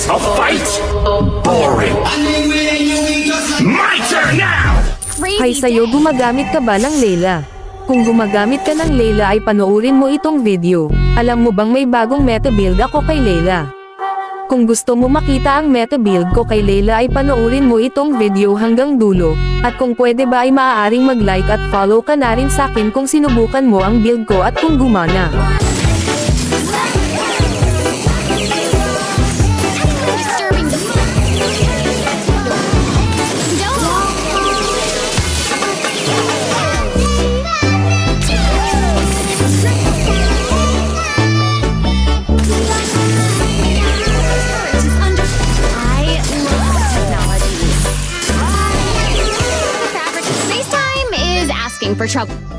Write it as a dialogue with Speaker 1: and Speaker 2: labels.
Speaker 1: A fight? Boring. My turn now!
Speaker 2: Hay sa'yo, gumagamit ka ba ng Layla? Kung gumagamit ka ng Layla ay panoorin mo itong video. Alam mo bang may bagong meta build ako kay Layla? Kung gusto mo makita ang meta build ko kay Layla ay panoorin mo itong video hanggang dulo. At kung pwede ba ay maaaring mag-like at follow ka na rin sa akin kung sinubukan mo ang build ko at kung gumana.
Speaker 3: For trouble.